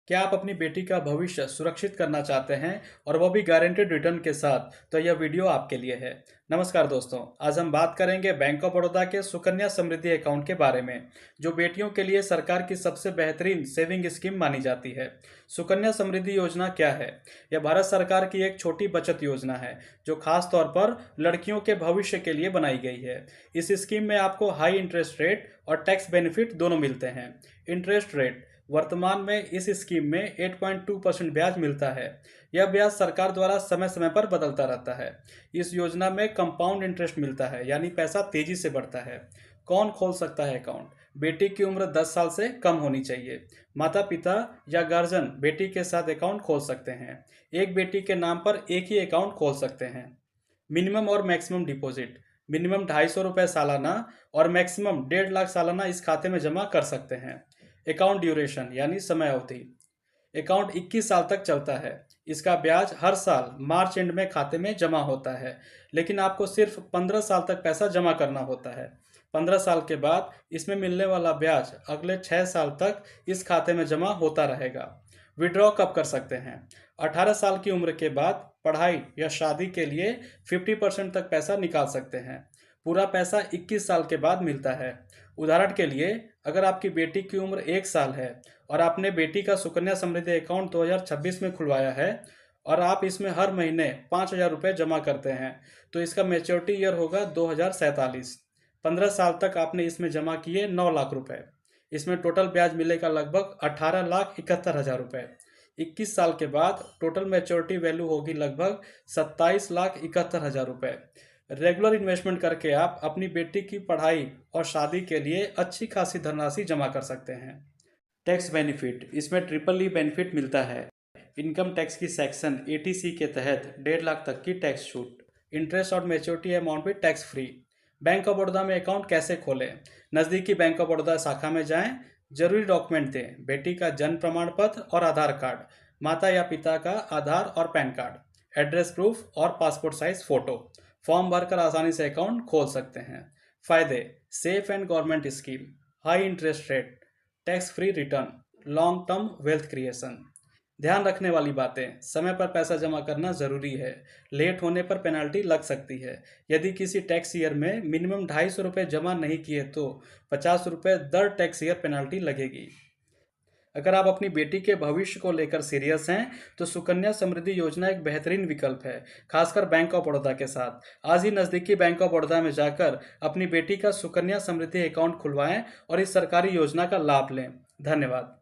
क्या आप अपनी बेटी का भविष्य सुरक्षित करना चाहते हैं और वह भी गारंटेड रिटर्न के साथ? तो यह वीडियो आपके लिए है। नमस्कार दोस्तों, आज हम बात करेंगे बैंक ऑफ बड़ौदा के सुकन्या समृद्धि अकाउंट के बारे में, जो बेटियों के लिए सरकार की सबसे बेहतरीन सेविंग स्कीम मानी जाती है। सुकन्या समृद्धि योजना क्या है? यह भारत सरकार की एक छोटी बचत योजना है, जो खास तौर पर लड़कियों के भविष्य के लिए बनाई गई है। इस स्कीम में आपको हाई इंटरेस्ट रेट और टैक्स बेनिफिट दोनों मिलते हैं। इंटरेस्ट रेट वर्तमान में इस स्कीम में 8.2% ब्याज मिलता है। यह ब्याज सरकार द्वारा समय समय पर बदलता रहता है। इस योजना में कंपाउंड इंटरेस्ट मिलता है, यानी पैसा तेजी से बढ़ता है। कौन खोल सकता है अकाउंट? बेटी की उम्र 10 साल से कम होनी चाहिए। माता पिता या गार्जियन बेटी के साथ अकाउंट खोल सकते हैं। एक बेटी के नाम पर एक ही अकाउंट खोल सकते हैं। मिनिमम और मैक्सिमम डिपॉजिट: मिनिमम 250 रुपये सालाना और मैक्सिमम 1.5 लाख सालाना इस खाते में जमा कर सकते हैं। अकाउंट ड्यूरेशन यानी समय अवधि: अकाउंट 21 साल तक चलता है। इसका ब्याज हर साल मार्च एंड में खाते में जमा होता है, लेकिन आपको सिर्फ 15 साल तक पैसा जमा करना होता है। 15 साल के बाद इसमें मिलने वाला ब्याज अगले 6 साल तक इस खाते में जमा होता रहेगा। विड्रॉ कब कर सकते हैं? 18 साल की उम्र के बाद पढ़ाई या शादी के लिए 50% तक पैसा निकाल सकते हैं। पूरा पैसा 21 साल के बाद मिलता है। उदाहरण के लिए, अगर आपकी बेटी की उम्र 1 साल है और आपने बेटी का सुकन्या समृद्धि अकाउंट 2026 में खुलवाया है और आप इसमें हर महीने 5,000 रुपये जमा करते हैं, तो इसका मैच्योरिटी ईयर होगा 2047। 15 साल तक आपने इसमें जमा किए 9 लाख रुपए। इसमें टोटल ब्याज मिलेगा लगभग 18,71,000 रुपये। 21 साल के बाद टोटल मैच्योरिटी वैल्यू होगी लगभग 27,71,000 रुपये। रेगुलर इन्वेस्टमेंट करके आप अपनी बेटी की पढ़ाई और शादी के लिए अच्छी खासी धनराशि जमा कर सकते हैं। टैक्स बेनिफिट: इसमें ट्रिपल ई बेनिफिट मिलता है। इनकम टैक्स की सेक्शन 80C के तहत 1.5 लाख तक की टैक्स छूट। इंटरेस्ट और मैच्योरिटी अमाउंट भी tax free. Bank of Baroda में अकाउंट कैसे खोलें? नज़दीकी बैंक ऑफ बड़ौदा शाखा में जाएं। जरूरी डॉक्यूमेंट दें: बेटी का जन्म प्रमाण पत्र और आधार कार्ड, माता या पिता का आधार और पैन कार्ड, एड्रेस प्रूफ और पासपोर्ट साइज फोटो। फॉर्म भरकर आसानी से अकाउंट खोल सकते हैं। फायदे: safe and government scheme, high interest rate, tax free return, long term wealth creation. ध्यान रखने वाली बातें: समय पर पैसा जमा करना जरूरी है। लेट होने पर पेनल्टी लग सकती है। यदि किसी टैक्स ईयर में मिनिमम 250 रुपये जमा नहीं किए तो 50 रुपये दर टैक्स ईयर पेनल्टी लगेगी। अगर आप अपनी बेटी के भविष्य को लेकर सीरियस हैं तो सुकन्या समृद्धि योजना एक बेहतरीन विकल्प है, खासकर बैंक ऑफ बड़ौदा के साथ। आज ही नज़दीकी बैंक ऑफ बड़ौदा में जाकर अपनी बेटी का सुकन्या समृद्धि अकाउंट खुलवाएं और इस सरकारी योजना का लाभ लें। धन्यवाद।